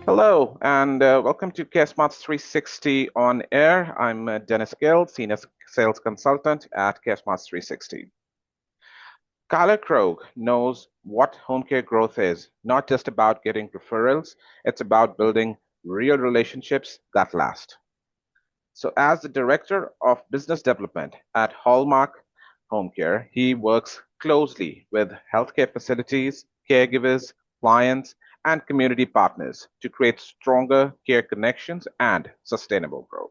Hello, and welcome to CareSmartz360 On Air. I'm Dennis Gill, Senior Sales Consultant at CareSmartz360. Kyler Krogh knows what home care growth is, not just about getting referrals, it's about building real relationships that last. So, as the Director of Business Development at Hallmark Homecare, he works closely with healthcare facilities, caregivers, clients, and community partners to create stronger care connections and sustainable growth.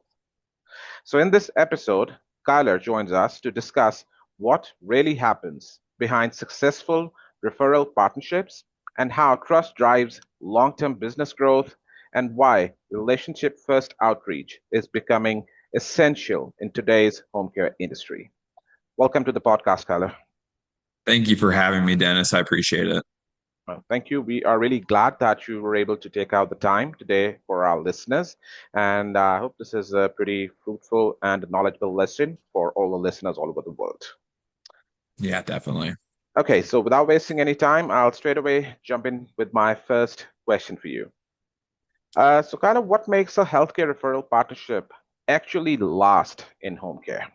So, in this episode, Kyler joins us to discuss what really happens behind successful referral partnerships and how trust drives long term business growth and why relationship first outreach is becoming essential in today's home care industry. Welcome to the podcast, Kyler. Thank you for having me, Dennis. I appreciate it. Thank you. We are really glad that you were able to take out the time today for our listeners. And I hope this is a pretty fruitful and knowledgeable lesson for all the listeners all over the world. Yeah, definitely. Okay, so without wasting any time, I'll straight away jump in with my first question for you. So, kind of what makes a healthcare referral partnership actually last in home care?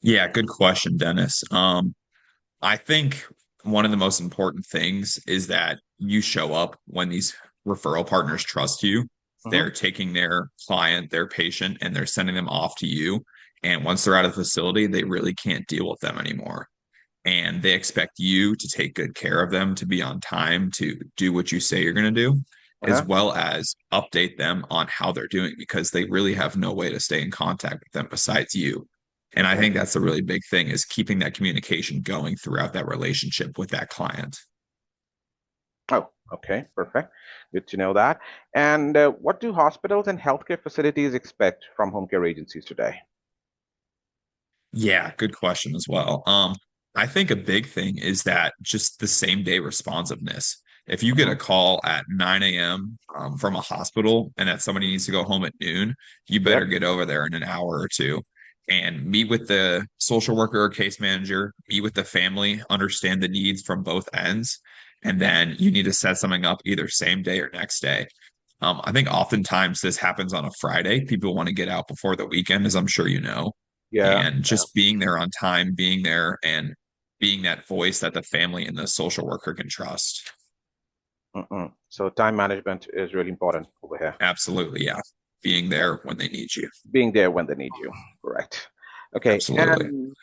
Yeah, good question, Dennis. I think one of the most important things is that you show up when these referral partners trust you. Hmm. They're taking their client, their patient, and they're sending them off to you. And once they're out of the facility, they really can't deal with them anymore. And they expect you to take good care of them, to be on time, to do what you say you're going to do, as Uh-huh. well as update them on how they're doing because they really have no way to stay in contact with them besides you. And I Okay. think that's a really big thing is keeping that communication going throughout that relationship with that client. Oh, okay, perfect. Good to know that. And what do hospitals and healthcare facilities expect from home care agencies today? Yeah, good question as well. I think a big thing is that just the same day responsiveness. If you get Hmm. a call at 9 a.m. From a hospital and that somebody needs to go home at noon, you better Yep. get over there in an hour or two and meet with the social worker or case manager, meet with the family, understand the needs from both ends, and then you need to set something up either same day or next day. I think oftentimes this happens on a Friday. People want to get out before the weekend, as I'm sure you know, Yeah. and just being there on time, being there and being that voice that the family and the social worker can trust. Mm-mm. So time management is really important over here. Absolutely, yeah. Being Yeah. there when they need you. Being there when they need you. Correct. Okay. Absolutely. And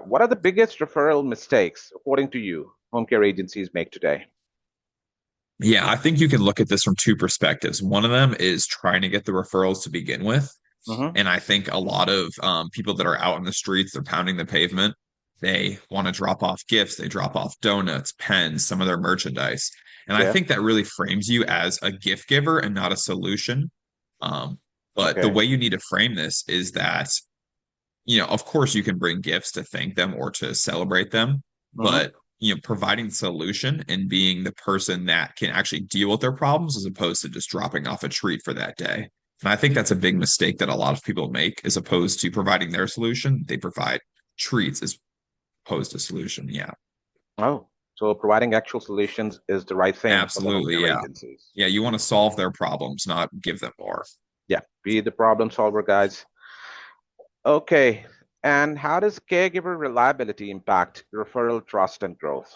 what are the biggest referral mistakes, according to you, home care agencies make today? Yeah, I think you can look at this from two perspectives. One of them is trying to get the referrals to begin with. Hmm. And I think a lot of people that are out in the streets, they're pounding the pavement. They want to drop off gifts, they drop off donuts, pens, some of their merchandise. And I Yeah. think that really frames you as a gift giver and not a solution. Um, but the Okay. way you need to frame this is that, of course, you can bring gifts to thank them or to celebrate them, Hmm. but providing solution and being the person that can actually deal with their problems as opposed to just dropping off a treat for that day. And I think that's a big mistake that a lot of people make as opposed to providing their solution, they provide treats as opposed to solution. Yeah, Oh, so providing actual solutions is the right thing for the home absolutely. care Yeah. agencies. Yeah. You want to solve their problems, not give them more. Yeah. Be the problem solver, guys. Okay. And how does caregiver reliability impact referral trust and growth?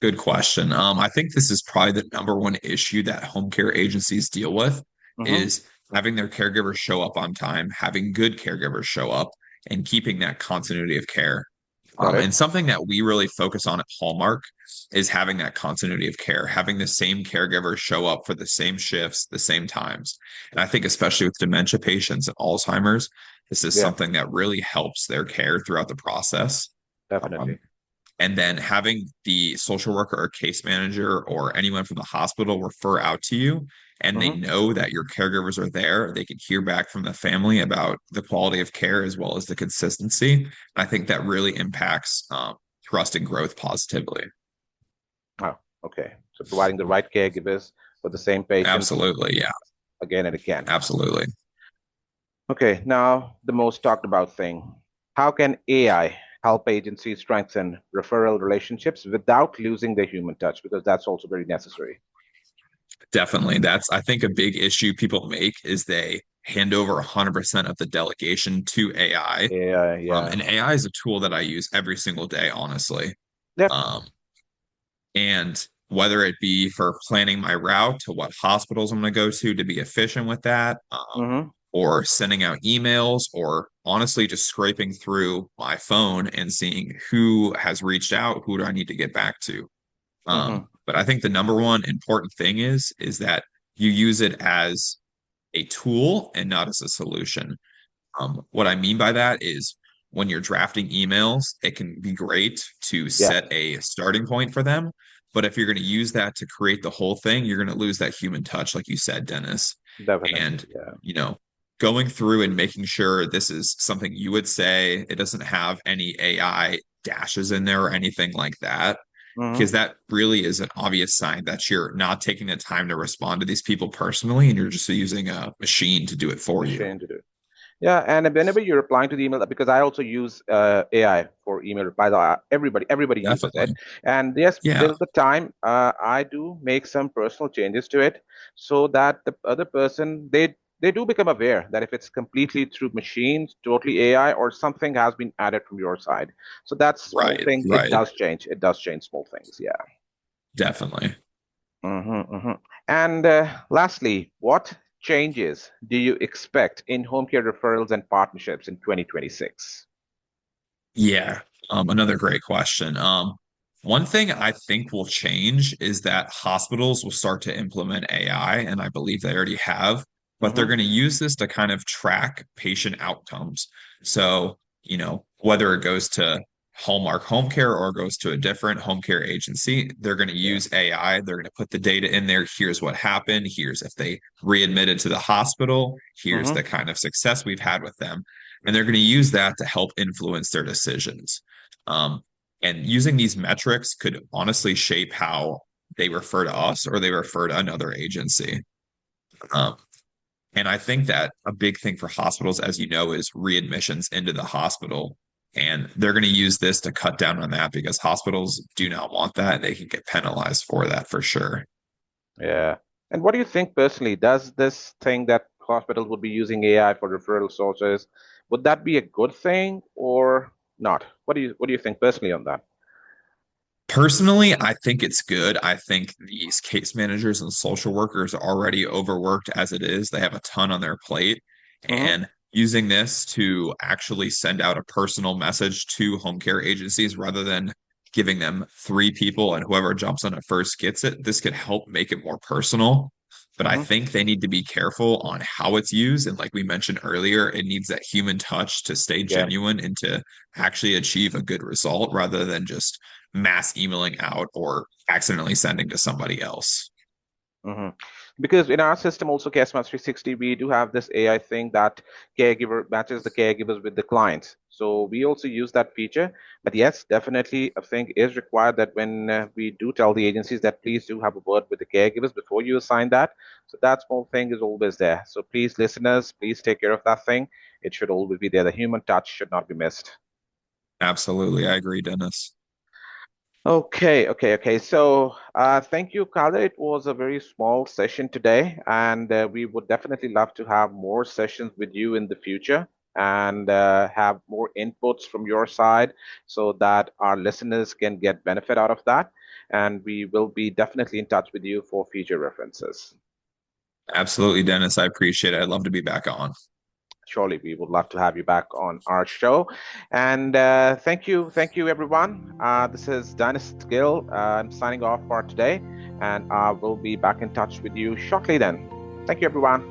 Good question. I think this is probably the number one issue that home care agencies deal with Hmm. is having their caregivers show up on time, having good caregivers show up, and keeping that continuity of care. Got it. And something that we really focus on at Hallmark is having that continuity of care, having the same caregiver show up for the same shifts, the same times. And I think, especially with dementia patients and Alzheimer's, this is Yeah, something that really helps their care throughout the process. Um, definitely. and then having the social worker or case manager or anyone from the hospital refer out to you and they Hmm. know that your caregivers are there, they can hear back from the family about the quality of care as well as the consistency. I think that really impacts trust and growth positively. Oh, okay. So providing the right caregivers for the same patients Absolutely. Yeah, again and again. absolutely. Okay, now the most talked about thing. How can AI help agencies strengthen referral relationships without losing their human touch? Because that's also very necessary. Definitely. That's, I think, a big issue people make is they hand over 100% of the delegation to AI. Yeah, yeah. And AI is a tool that I use every single day, honestly. Yep. Um, and whether it be for planning my route to what hospitals I'm going to go to be efficient with that, Mm-hmm. or sending out emails, or honestly just scraping through my phone and seeing who has reached out, who do I need to get back to. Mm-hmm. But I think the number one important thing is that you use it as a tool and not as a solution. What I mean by that is when you're drafting emails, it can be great to Yeah, set a starting point for them. But if you're going to use that to create the whole thing, you're going to lose that human touch, like you said, Dennis. definitely. And, Yeah. you know, going through and making sure this is something you would say, it doesn't have any AI dashes in there or anything like that, because Mm-hmm. that really is an obvious sign that you're not taking the time to respond to these people personally and you're just using a machine to do it for you. Machine to do. Yeah, and whenever you're replying to the email, because I also use AI for email replies, everybody uses it. Definitely. And yes, Yeah. till the time I do make some personal changes to it, so that the other person they do become aware that if it's completely through machines, totally AI, or something has been added from your side. So that's small Right. thing. It Right. does change. It does change small things. Yeah. Definitely. Mm-hmm. And lastly, what changes do you expect in home care referrals and partnerships in 2026? Yeah. Another great question. One thing I think will change is that hospitals will start to implement AI, and I believe they already have, but they're Mm-hmm. going to use this to kind of track patient outcomes. So, whether it goes to Hallmark Homecare or goes to a different home care agency, they're going to Yeah. use AI. They're going to put the data in there. Here's what happened. Here's if they readmitted to the hospital. Here's Mm-hmm. the kind of success we've had with them, and they're going to use that to help influence their decisions. Um, and using these metrics could honestly shape how they refer to us or they refer to another agency. Um, and I think that a big thing for hospitals, as you know, is readmissions into the hospital. And they're going to use this to cut down on that because hospitals do not want that. And they can get penalized for that for sure. Yeah. And what do you think personally? Does this thing that hospitals would be using AI for referral sources, would that be a good thing or not? What do you think personally on that? Personally, I think it's good. I think these case managers and social workers are already overworked as it is. They have a ton on their plate. Mm-hmm. And using this to actually send out a personal message to home care agencies rather than giving them three people and whoever jumps on it first gets it, this could help make it more personal. But I Mm-hmm. think they need to be careful on how it's used. And like we mentioned earlier, it needs that human touch to stay Yeah. genuine and to actually achieve a good result rather than just mass emailing out or accidentally sending to somebody else. Hmm. Because in our system, also CareSmartz360, we do have this AI thing that caregiver matches the caregivers with the clients. So we also use that feature. But yes, definitely, I think is required that when we do tell the agencies that please do have a word with the caregivers before you assign that. So that small thing is always there. So please, listeners, please take care of that thing. It should always be there. The human touch should not be missed. Absolutely. I agree, Dennis. Okay. So, thank you, Kyler. It was a very small session today, and we would definitely love to have more sessions with you in the future and have more inputs from your side so that our listeners can get benefit out of that. And we will be definitely in touch with you for future references. Absolutely, Dennis. I appreciate it. I'd love to be back on. Surely, we would love to have you back on our show. And thank you, everyone. This is Dennis Gill. I'm signing off for today, and I will be back in touch with you shortly then. Thank you, everyone.